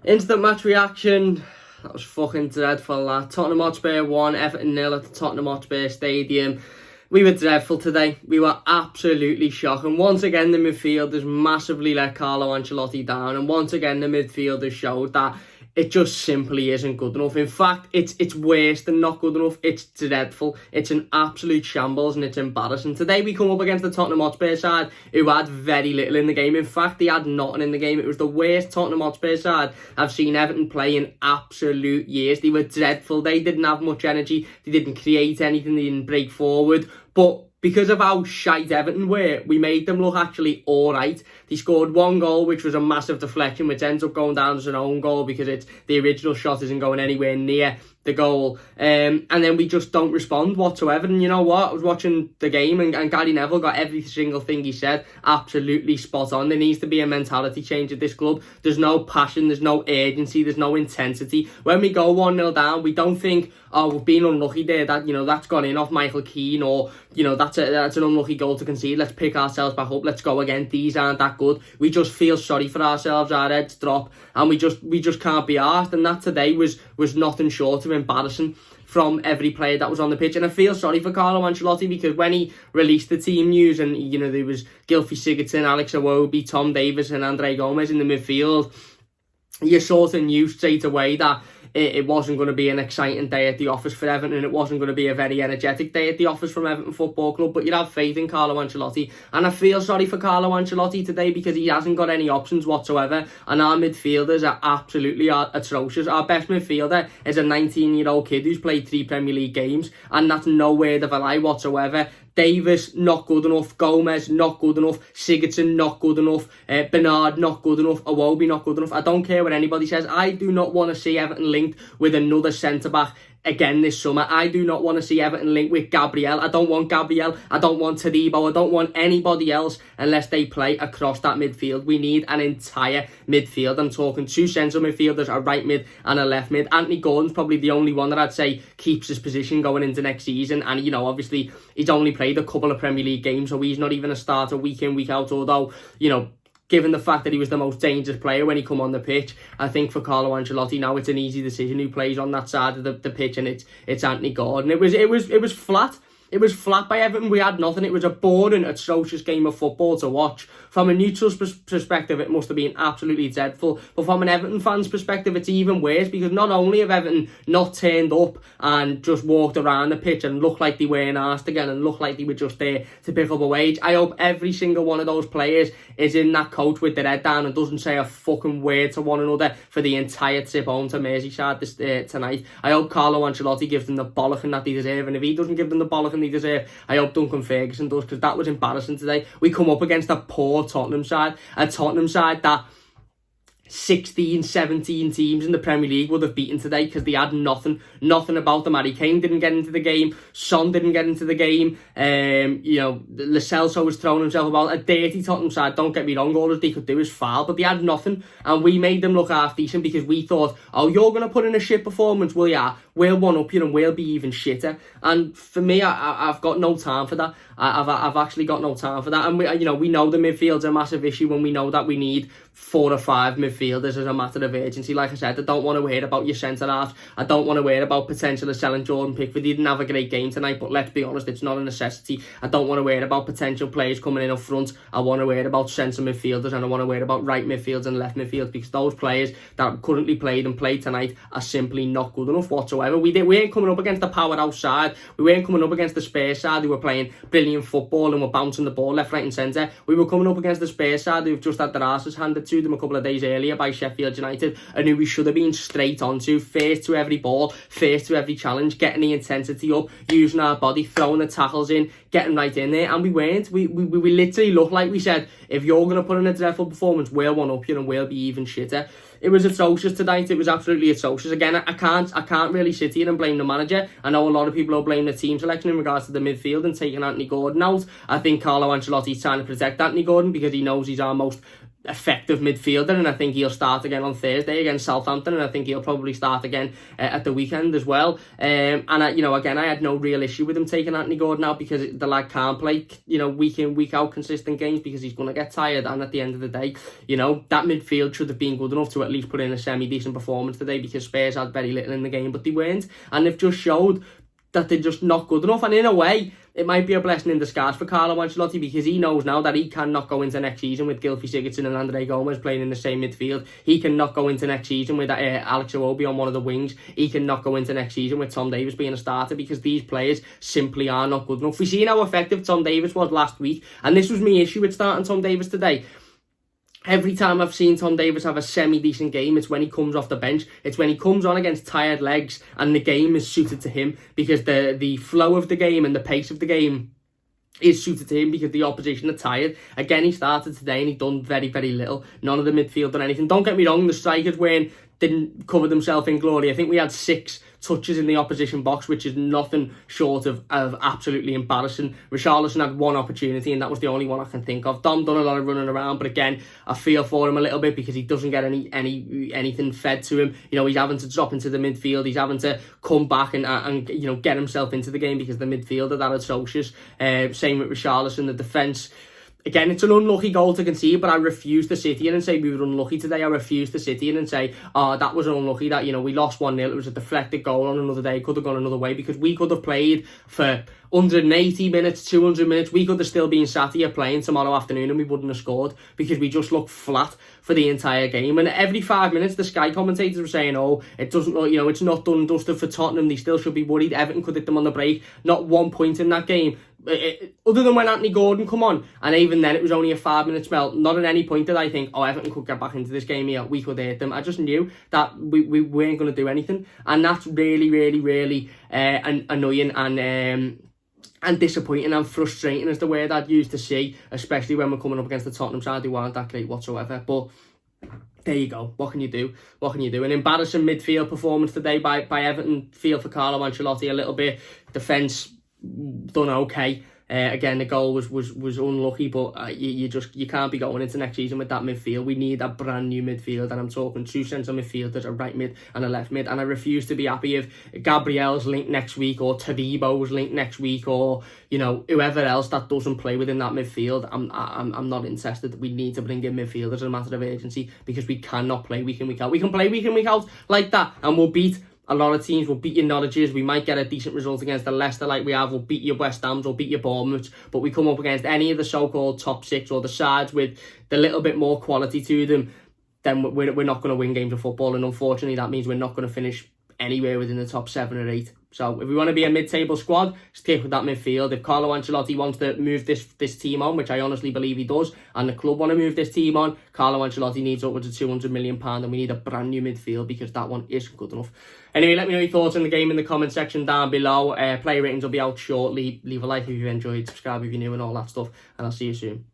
Instant match reaction. That was fucking dreadful. Tottenham Hotspur 1, Everton 0 at the Tottenham Hotspur Stadium. We were dreadful today. We were absolutely shocking. Once again, the midfielders massively let Carlo Ancelotti down. And once again, the midfielders showed that it just simply isn't good enough. In fact, it's worse than not good enough. It's dreadful. It's an absolute shambles and it's embarrassing. Today we come up against the Tottenham Hotspur side who had very little in the game. In fact, they had nothing in the game. It was the worst Tottenham Hotspur side I've seen Everton play in absolute years. They were dreadful. They didn't have much energy. They didn't create anything. They didn't break forward. But because of how shite Everton were, we made them look actually alright. They scored one goal, which was a massive deflection, which ends up going down as an own goal because the original shot isn't going anywhere near the goal. And then we just don't respond whatsoever. And you know what? I was watching the game and Gary Neville got every single thing he said absolutely spot on. There needs to be a mentality change at this club. There's no passion, there's no urgency, there's no intensity. When we go 1-0 down, we don't think, oh, we've been unlucky there, that, you know, that's gone in off Michael Keane, or, you know, that's an unlucky goal to concede. Let's pick ourselves back up. Let's go again. These aren't that good. We just feel sorry for ourselves. Our heads drop and we just can't be arsed. And that today was nothing short of embarrassing from every player that was on the pitch. And I feel sorry for Carlo Ancelotti because when he released the team news and, you know, there was Gylfi Sigurdsson, Alex Iwobi, Tom Davies and Andre Gomez in the midfield, you sort of knew straight away that it wasn't going to be an exciting day at the office for Everton, and it wasn't going to be a very energetic day at the office from Everton Football Club. But you'd have faith in Carlo Ancelotti, and I feel sorry for Carlo Ancelotti today because he hasn't got any options whatsoever, and our midfielders are absolutely atrocious. Our best midfielder is a 19-year-old kid who's played 3 Premier League games, and that's no word of a lie whatsoever. Davis, not good enough. Gomez, not good enough. Sigurdsson, not good enough. Bernard, not good enough. Iwobi, not good enough. I don't care what anybody says. I do not want to see Everton linked with another centre-back again this summer. I do not want to see Everton linked with Gabriel. I don't want Gabriel. I don't want Todibo. I don't want anybody else unless they play across that midfield. We need an entire midfield. I'm talking 2 central midfielders, a right mid and a left mid. Anthony Gordon's probably the only one that I'd say keeps his position going into next season. And, you know, obviously he's only played a couple of Premier League games, so he's not even a starter week in, week out. Although, you know, given the fact that he was the most dangerous player when he come on the pitch, I think for Carlo Ancelotti now it's an easy decision who plays on that side of the pitch, and it's Anthony Gordon. It was flat. It was flat by Everton. We had nothing. It was a boring, atrocious game of football to watch. From a neutral perspective, it must have been absolutely dreadful. But from an Everton fan's perspective, it's even worse because not only have Everton not turned up and just walked around the pitch and looked like they weren't arsed again and looked like they were just there to pick up a wage. I hope every single one of those players is in that coach with their head down and doesn't say a fucking word to one another for the entire trip home to Merseyside tonight. I hope Carlo Ancelotti gives them the bollocking that they deserve, and if he doesn't give them the bollocking they deserve, I hope Duncan Ferguson does, because that was embarrassing today. We come up against a poor Tottenham side, a Tottenham side that 16, 17 teams in the Premier League would have beaten today because they had nothing about them. Harry Kane didn't get into the game. Son didn't get into the game. You know, Lo Celso was throwing himself about. A dirty Tottenham side, don't get me wrong, all they could do is foul, but they had nothing, and we made them look half decent because we thought, oh, you're going to put in a shit performance, will ya? We'll one up you and we'll be even shitter. And for me, I've got no time for that. I've actually got no time for that. And we know the midfield's a massive issue when we know that we need 4 or 5 midfielders as a matter of urgency. Like I said, I don't want to worry about your centre-halves. I don't want to worry about potential of selling Jordan Pickford. He didn't have a great game tonight, but let's be honest, it's not a necessity. I don't want to worry about potential players coming in up front. I want to worry about centre midfielders, and I want to worry about right midfields and left midfields, because those players that currently played tonight are simply not good enough whatsoever. We weren't coming up against the powerhouse side. We weren't coming up against the Spurs side who were playing brilliant football and were bouncing the ball left, right and centre. We were coming up against the Spurs side who've just had their asses handed to them a couple of days earlier by Sheffield United, and who we should have been straight onto, first to every ball, first to every challenge, getting the intensity up, using our body, throwing the tackles in, getting right in there, and we weren't. We literally looked like we said, if you're going to put in a dreadful performance, we'll one up you and we'll be even shitter. It was atrocious tonight. It was absolutely atrocious. Again, I can't really sit here and blame the manager. I know a lot of people will blame the team selection in regards to the midfield and taking Anthony Gordon out. I think Carlo Ancelotti's trying to protect Anthony Gordon because he knows he's our most effective midfielder, and I think he'll start again on Thursday against Southampton, and I think he'll probably start again at the weekend as well. And again, I had no real issue with him taking Anthony Gordon out, because the lad can't play, week in, week out consistent games, because he's going to get tired. And at the end of the day, that midfield should have been good enough to at least put in a semi-decent performance today, because Spurs had very little in the game, but they weren't, and they've just showed that they're just not good enough. And in a way, it might be a blessing in disguise for Carlo Ancelotti, because he knows now that he cannot go into next season with Gylfi Sigurdsson and Andre Gomes playing in the same midfield. He cannot go into next season with Alex Iwobi on one of the wings. He cannot go into next season with Tom Davies being a starter, because these players simply are not good enough. We've seen how effective Tom Davies was last week, and this was my issue with starting Tom Davies today. Every time I've seen Tom Davies have a semi-decent game, it's when he comes off the bench. It's when he comes on against tired legs and the game is suited to him, because the flow of the game and the pace of the game is suited to him, because the opposition are tired. Again, he started today and he done very, very little. None of the midfield done anything. Don't get me wrong, the strikers didn't cover themselves in glory. I think we had 6 touches in the opposition box, which is nothing short of absolutely embarrassing. Richarlison had 1 opportunity, and that was the only one I can think of. Dom done a lot of running around, but again, I feel for him a little bit, because he doesn't get anything fed to him. He's having to drop into the midfield. He's having to come back and get himself into the game, because the midfield are that atrocious. Same with Richarlison, the defence. Again, it's an unlucky goal to concede, but I refuse to sit here and say we were unlucky today. I refuse to sit here and say, that was unlucky, that, we lost 1-0. It was a deflected goal on another day. It could have gone another way, because we could have played for 180 minutes, 200 minutes. We could have still been sat here playing tomorrow afternoon, and we wouldn't have scored, because we just looked flat for the entire game. And every 5 minutes, the Sky commentators were saying, it doesn't look, it's not done and dusted for Tottenham. They still should be worried. Everton could hit them on the break. Not 1 point in that game. Other than when Anthony Gordon come on, and even then it was only a 5-minute spell. Not at any point did I think, Everton could get back into this game here, we could hit them. I just knew that we weren't going to do anything, and that's really, really, really annoying and disappointing and frustrating is the word I'd use to see, especially when we're coming up against the Tottenham side, who aren't that great whatsoever. But there you go. What can you do? An embarrassing midfield performance today by Everton. Feel for Carlo Ancelotti a little bit. Defence done okay. Again, the goal was unlucky, but you can't be going into next season with that midfield. We need a brand new midfield, and I'm talking 2 centre midfielders, a right mid and a left mid. And I refuse to be happy if Gabriel's linked next week, or Tadibo's linked next week, or whoever else that doesn't play within that midfield. I'm not interested. We need to bring in midfielders as a matter of urgency, because we cannot play week in, week out. We can play week in, week out like that, and we'll beat a lot of teams. Will beat your Norwiches. We might get a decent result against the Leicester like we have. We'll beat your West Hams. We'll beat your Bournemouth. But we come up against any of the so-called top 6, or the sides with the little bit more quality to them, then we're not going to win games of football. And unfortunately, that means we're not going to finish anywhere within the top 7 or 8. So if we want to be a mid-table squad, stick with that midfield. If Carlo Ancelotti wants to move this team on, which I honestly believe he does, and the club want to move this team on, Carlo Ancelotti needs upwards of £200 million, and we need a brand new midfield, because that one isn't good enough. Anyway, let me know your thoughts on the game in the comment section down below. Player ratings will be out shortly. Leave a like if you enjoyed, subscribe if you're new, and all that stuff, and I'll see you soon.